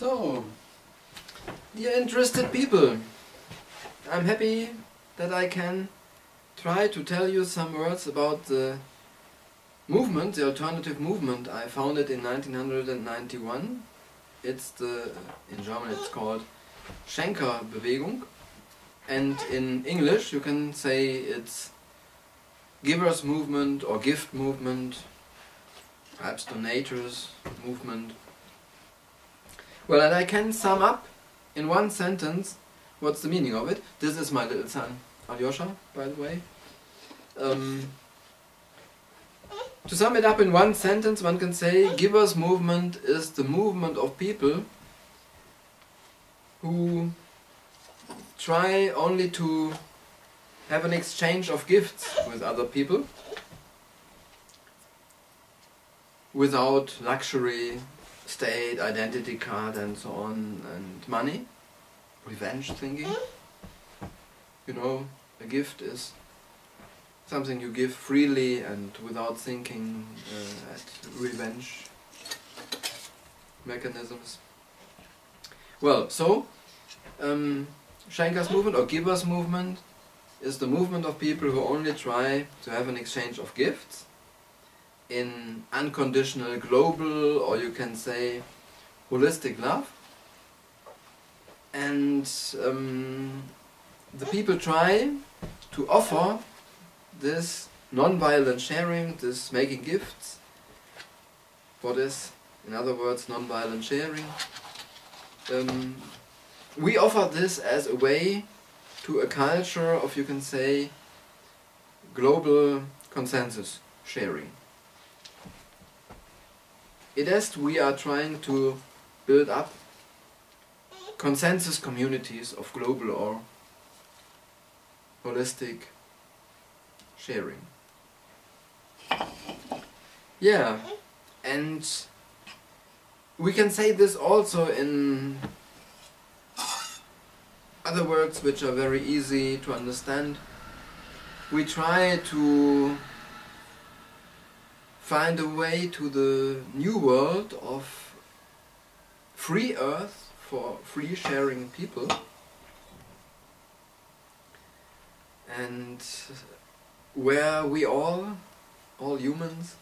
So, dear interested people, I'm happy that I can try to tell you some words about the movement, the alternative movement. I founded in 1991. It's in German it's called Schenker-Bewegung, and in English you can say it's givers movement or gift movement, perhaps donators movement. Well, and I can sum up in one sentence what's the meaning of it. This is my little son, Alyosha, by the way. To sum it up in one sentence, one can say givers movement is the movement of people who try only to have an exchange of gifts with other people without luxury, state, identity card and so on, and money, revenge thinking. You know, a gift is something you give freely and without thinking at revenge mechanisms. Well, so Schenker's movement or givers movement is the movement of people who only try to have an exchange of gifts in unconditional, global, or you can say holistic love. And the people try to offer this non-violent sharing, this making gifts. What is, in other words, non-violent sharing? We offer this as a way to a culture of, you can say, global consensus sharing. It is, we are trying to build up consensus communities of global or holistic sharing. Yeah, and we can say this also in other words which are very easy to understand. We try to find a way to the new world of free earth for free sharing people, and where we all humans,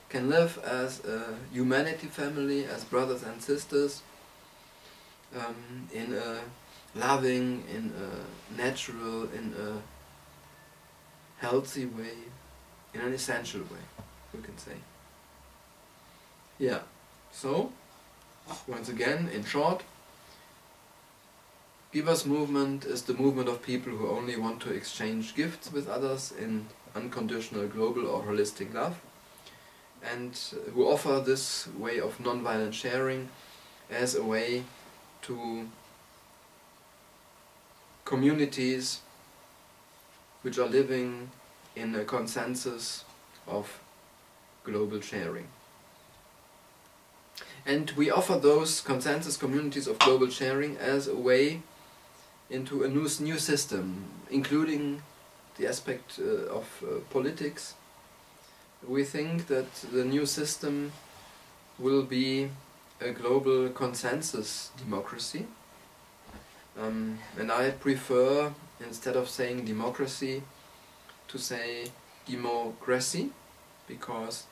can live as a humanity family, as brothers and sisters, in a loving, in a natural, in a healthy way, in an essential way, we can say. Yeah, so, once again, in short, givers movement is the movement of people who only want to exchange gifts with others in unconditional, global or holistic love, and who offer this way of non-violent sharing as a way to communities which are living in a consensus of global sharing. And we offer those consensus communities of global sharing as a way into a new system, including the aspect of politics. We think that the new system will be a global consensus democracy. And I prefer, instead of saying democracy, to say demogracy, because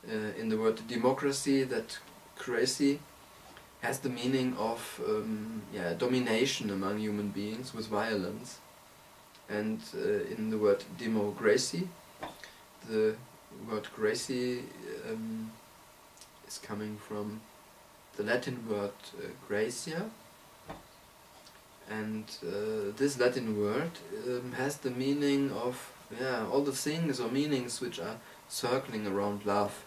in the word democracy, that crazy has the meaning of domination among human beings with violence. And in the word demogracy, the word gracie is coming from the Latin word gratia, and this Latin word has the meaning of all the things or meanings which are circling around love.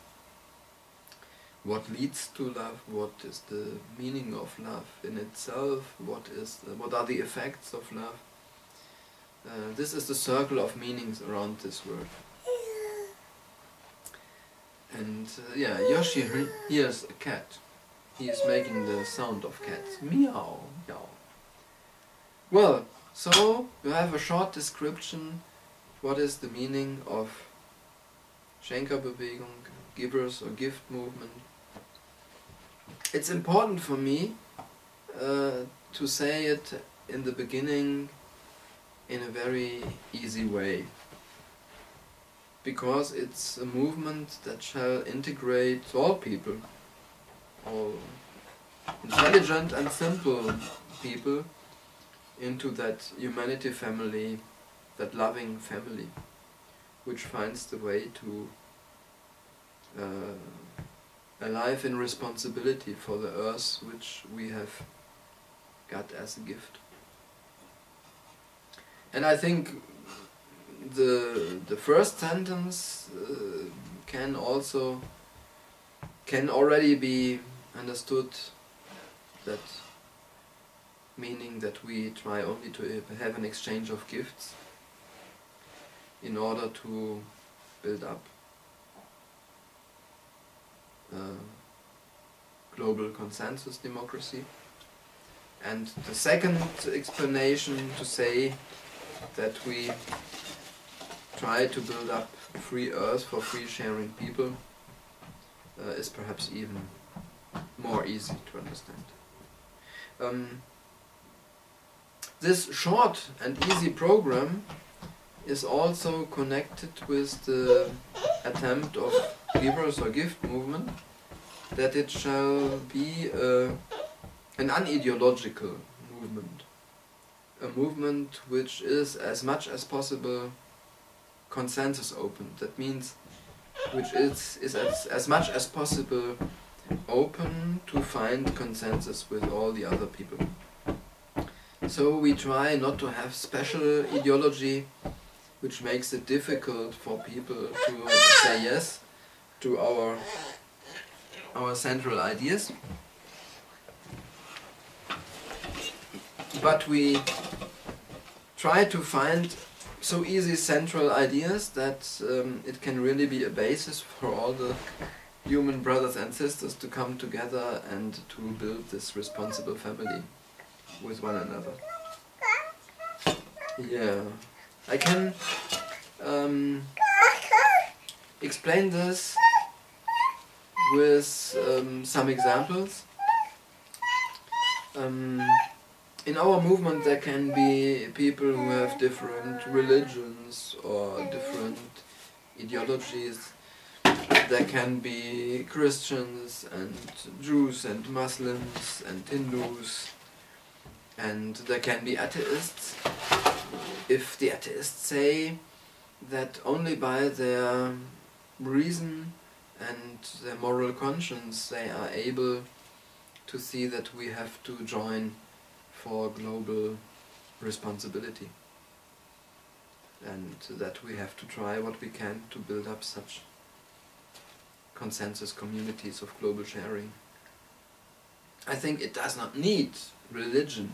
What leads to love? What is the meaning of love in itself? What are the effects of love? This is the circle of meanings around this word. And Yoshi hears a cat. He is making the sound of cats. Meow, meow. Well, so you have a short description. What is the meaning of Schenker-Bewegung, givers or gift movement? it's important for me to say it in the beginning in a very easy way, because it's a movement that shall integrate all people, all intelligent and simple people, into that humanity family, that loving family, which finds the way to a life in responsibility for the earth which we have got as a gift. And I think the first sentence can already be understood, that meaning that we try only to have an exchange of gifts in order to build up global consensus democracy. And the second explanation, to say that we try to build up free earth for free sharing people, is perhaps even more easy to understand. This short and easy program is also connected with the attempt of Givers or Gift movement, that it shall be an un-ideological movement. A movement which is as much as possible consensus open. That means which is as much as possible open to find consensus with all the other people. So we try not to have special ideology which makes it difficult for people to say yes to our central ideas. But we try to find so easy central ideas that it can really be a basis for all the human brothers and sisters to come together and to build this responsible family with one another. Yeah, I can explain this with some examples. In our movement there can be people who have different religions or different ideologies. There can be Christians and Jews and Muslims and Hindus, and there can be atheists. If the atheists say that only by their reason and their moral conscience they are able to see that we have to join for global responsibility, and that we have to try what we can to build up such consensus communities of global sharing. I think it does not need religion.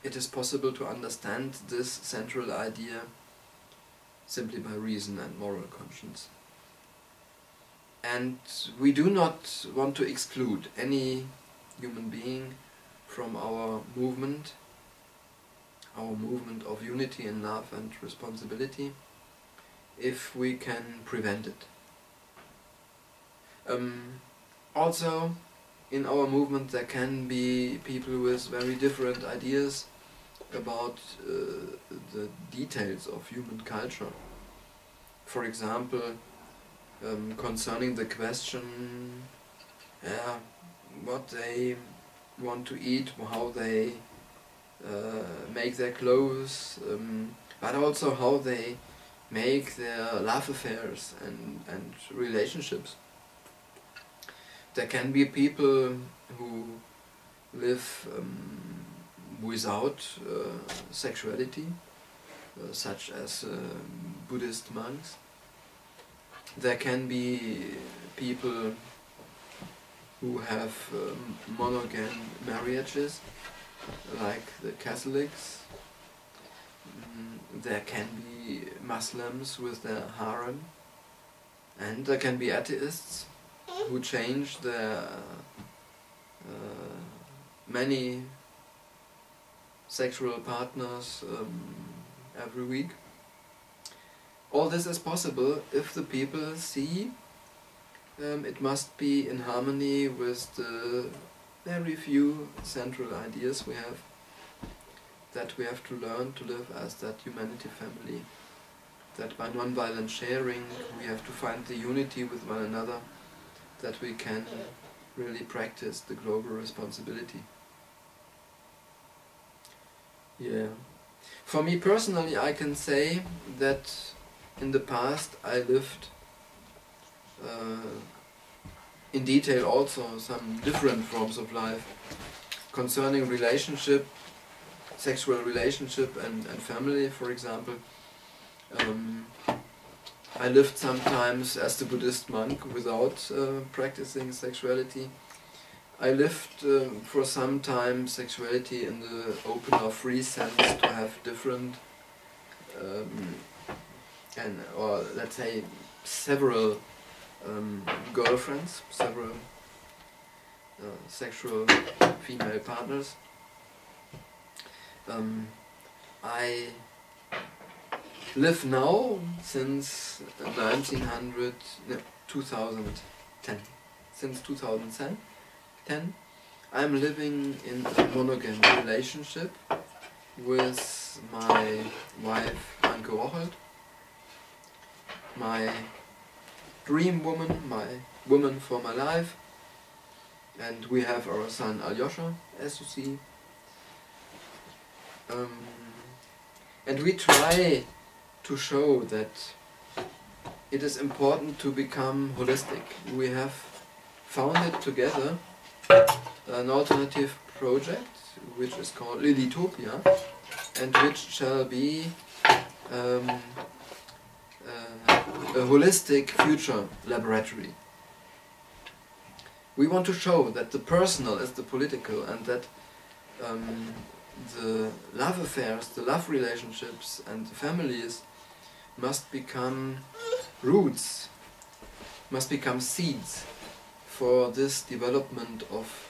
It is possible to understand this central idea simply by reason and moral conscience. And we do not want to exclude any human being from our movement of unity and love and responsibility, if we can prevent it. Also, in our movement there can be people with very different ideas about the details of human culture. For example, concerning the question what they want to eat, how they make their clothes, but also how they make their love affairs and relationships. There can be people who live without sexuality, such as Buddhist monks. There can be people who have monogam marriages, like the Catholics. There can be Muslims with their harem, and there can be atheists who change their many sexual partners every week. All this is possible if the people see it must be in harmony with the very few central ideas we have, that we have to learn to live as that humanity family, that by non-violent sharing we have to find the unity with one another, that we can really practice the global responsibility. Yeah. For me personally, I can say that in the past I lived in detail also some different forms of life concerning relationship, sexual relationship and family, for example. I lived sometimes as the Buddhist monk without practicing sexuality. I lived for some time sexuality in the open or free sense, to have different or let's say several girlfriends, several sexual female partners. I live now since 2010. Since 2010, I'm living in a monogam relationship with my wife Anke Rochelt, my dream woman, my woman for my life, and we have our son Alyosha, as you see. And we try to show that it is important to become holistic. We have founded together an alternative project which is called Lilitopia, and which shall be a holistic future laboratory. We want to show that the personal is the political, and that the love affairs, the love relationships and the families must become roots, must become seeds for this development of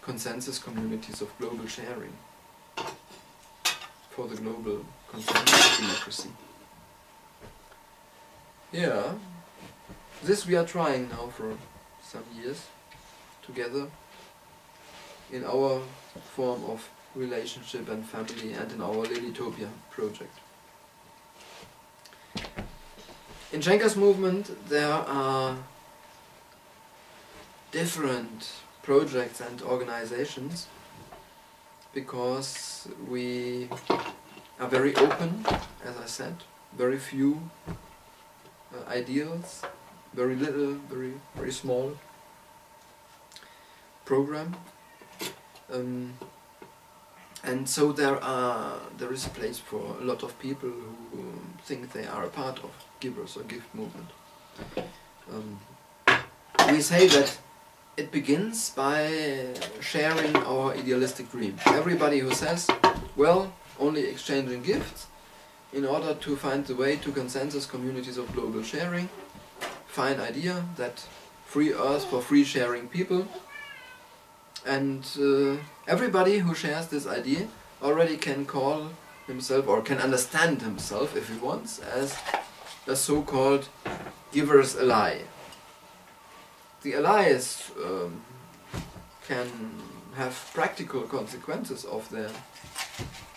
consensus communities of global sharing, for the global consensus democracy. Yeah, this we are trying now for some years together in our form of relationship and family and in our Lilitopia project. In Schenker's movement there are different projects and organizations because we are very open, as I said, very few ideals, very little, very small program. And so there is a place for a lot of people who think they are a part of Givers or Gift movement. We say that it begins by sharing our idealistic dream. Everybody who says, well, only exchanging gifts in order to find the way to consensus communities of global sharing, fine idea, that free earth for free sharing people. And everybody who shares this idea already can call himself, or can understand himself if he wants, as a so-called giver's ally. The allies can have practical consequences of their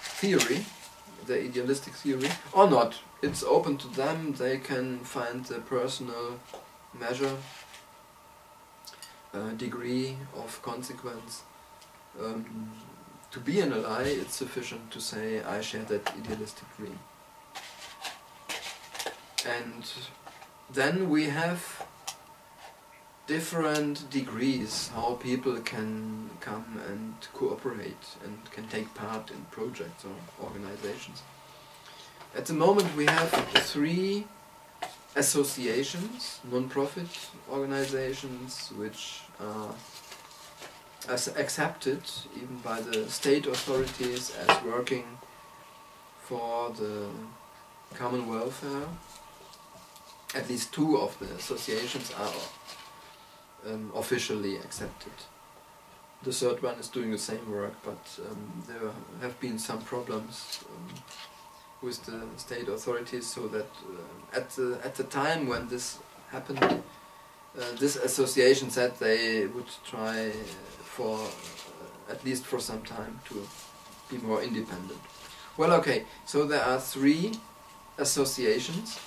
theory, their idealistic theory, or not. It's open to them. They can find the personal measure, degree of consequence. To be an ally, it's sufficient to say, I share that idealistic dream. And then we have different degrees how people can come and cooperate and can take part in projects or organizations. At the moment we have 3 associations, non-profit organizations, which are accepted even by the state authorities as working for the common welfare. At least 2 of the associations are officially accepted. The 3rd one is doing the same work, but there have been some problems with the state authorities, so that at the time when this happened, this association said they would try for at least for some time to be more independent. Well, okay, so there are 3 associations,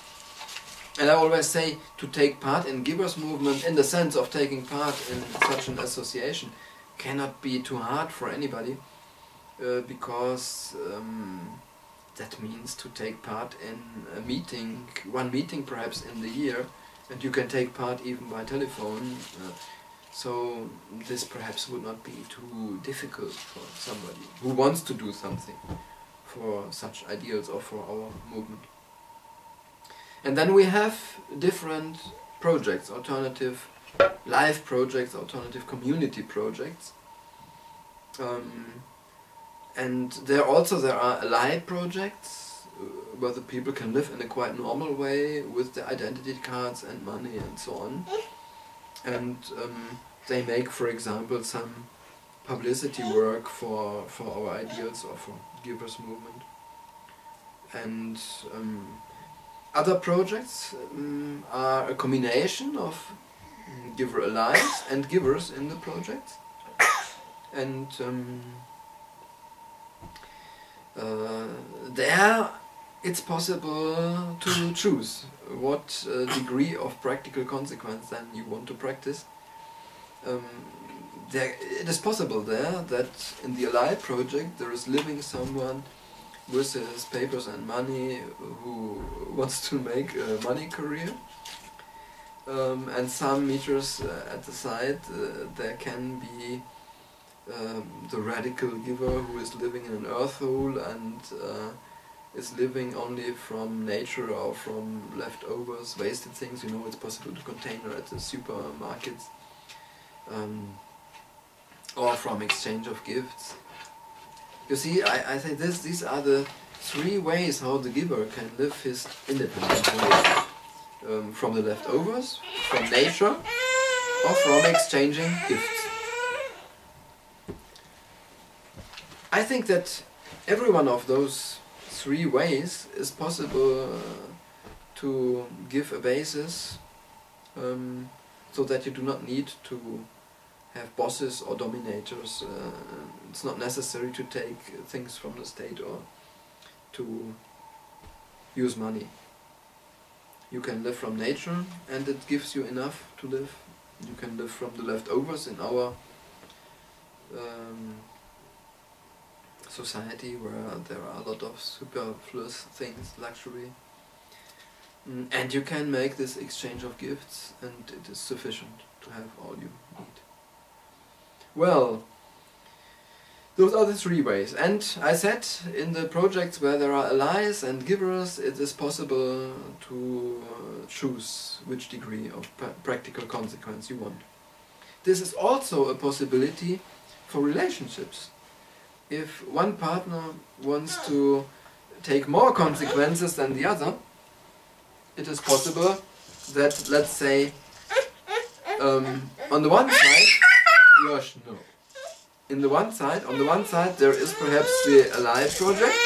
and I always say to take part in Givers Movement in the sense of taking part in such an association cannot be too hard for anybody, because that means to take part in a meeting, one meeting perhaps in the year, and you can take part even by telephone, so this perhaps would not be too difficult for somebody who wants to do something for such ideals or for our movement. And then we have different projects, alternative life projects, alternative community projects. And there are allied projects where the people can live in a quite normal way with their identity cards and money and so on. And they make, for example, some publicity work for our ideals or for Givers Movement. And other projects are a combination of giver allies and givers in the project. And there it's possible to choose what degree of practical consequence then you want to practice. It is possible there that in the Allied project there is living someone with his papers and money who wants to make a money career, and some meters at the side there can be the radical giver who is living in an earth hole and is living only from nature or from leftovers, wasted things. You know, it's possible to container at the supermarkets, or from exchange of gifts. You see, I say these are the 3 ways how the giver can live his independent life. From the leftovers, from nature, or from exchanging gifts. I think that every one of those 3 ways is possible to give a basis, so that you do not need to have bosses or dominators. It's not necessary to take things from the state or to use money. You can live from nature and it gives you enough to live. You can live from the leftovers in our society where there are a lot of superfluous things, luxury. And you can make this exchange of gifts and it is sufficient to have all you need. Well, those are the 3 ways, and I said in the projects where there are allies and givers it is possible to choose which degree of practical consequence you want. This is also a possibility for relationships. If one partner wants to take more consequences than the other, it is possible that, let's say, on the one side, Josh, no. On the one side there is perhaps the Allied project,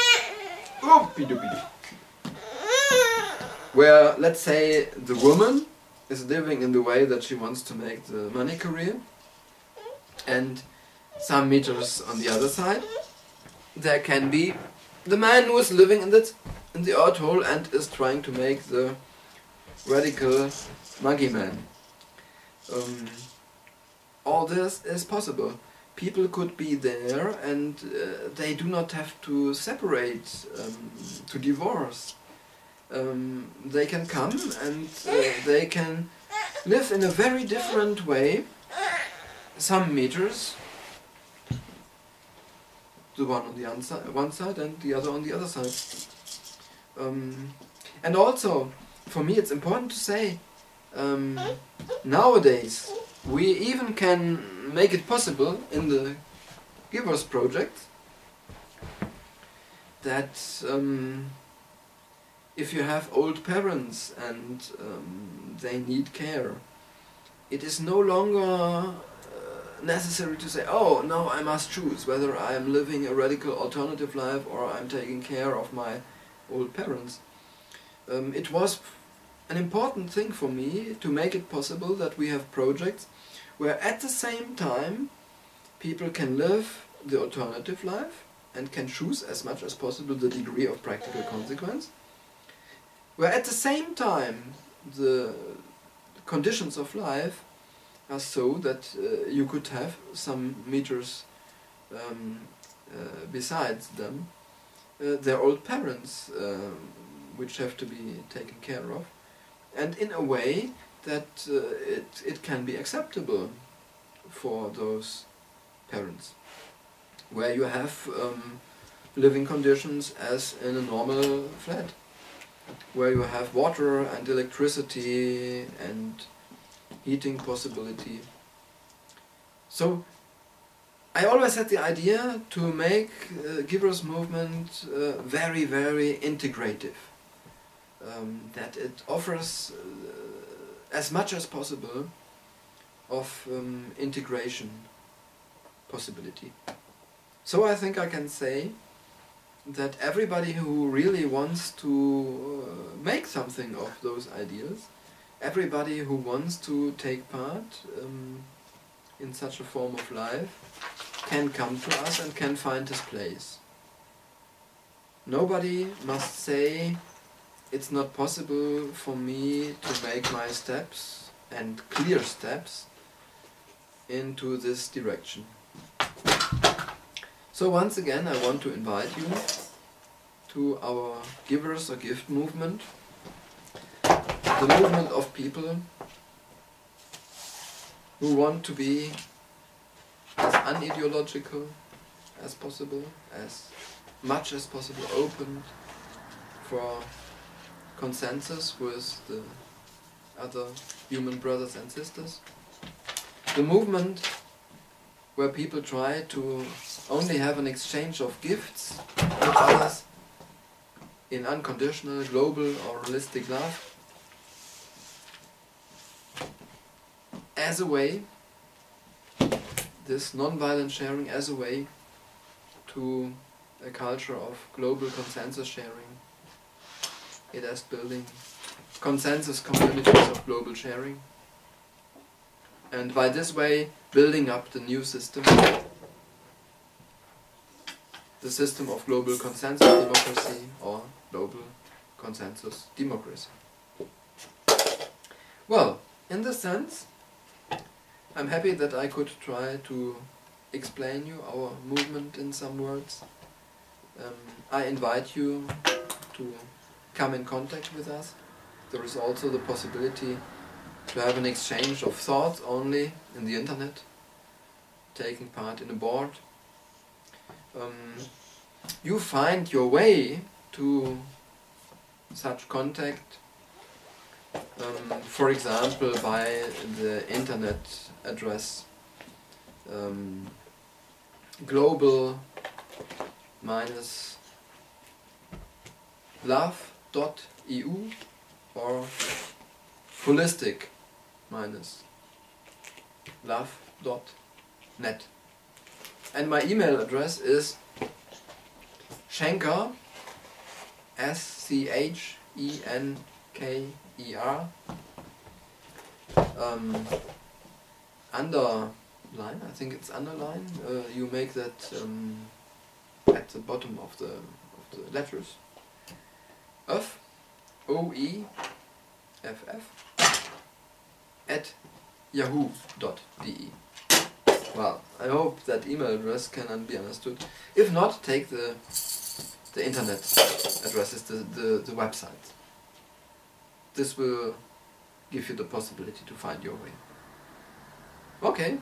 where, let's say, the woman is living in the way that she wants to make the money career, and some meters on the other side there can be the man who is living in the earth hole and is trying to make the radical monkey man. All this is possible. People could be there and they do not have to separate, to divorce. They can come and they can live in a very different way, some meters, the one on the one side and the other on the other side. And also, for me it's important to say, nowadays we even can make it possible in the Givers project that if you have old parents and they need care, it is no longer necessary to say, oh, now I must choose whether I am living a radical alternative life or I'm taking care of my old parents. It was an important thing for me to make it possible that we have projects where at the same time people can live the alternative life and can choose as much as possible the degree of practical consequence, where at the same time the conditions of life are so that you could have some meters besides them, their old parents which have to be taken care of, and in a way that it can be acceptable for those parents, where you have living conditions as in a normal flat, where you have water and electricity and heating possibility. So I always had the idea to make Givers movement very, very integrative, that it offers as much as possible of integration possibility. So I think I can say that everybody who really wants to make something of those ideas, everybody who wants to take part in such a form of life, can come to us and can find his place. Nobody must say it's not possible for me to make my steps, and clear steps, into this direction. So once again I want to invite you to our Givers or Gift movement, the movement of people who want to be as un-ideological as possible, as much as possible open for consensus with the other human brothers and sisters. The movement where people try to only have an exchange of gifts with others in unconditional, global or holistic love, as a way, this non-violent sharing as a way to a culture of global consensus sharing. It is building consensus communities of global sharing, and by this way building up the new system, the system of global consensus democracy or global consensus democracy. Well, in this sense, I'm happy that I could try to explain you our movement in some words. I invite you to come in contact with us. There is also the possibility to have an exchange of thoughts only in the internet, taking part in a board. You find your way to such contact, for example, by the internet address global-love.eu or holistic-love.net. And my email address is Schenker, S-C-H-E-N-K-E-R, underline, I think it's underline, you make that at the bottom of the letters, Öff, O-E-F-F, at yahoo.de. Well, I hope that email address can be understood. If not, take the internet addresses, the website. This will give you the possibility to find your way. Okay,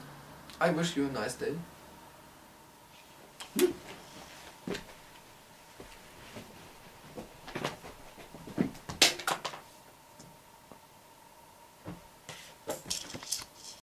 I wish you a nice day.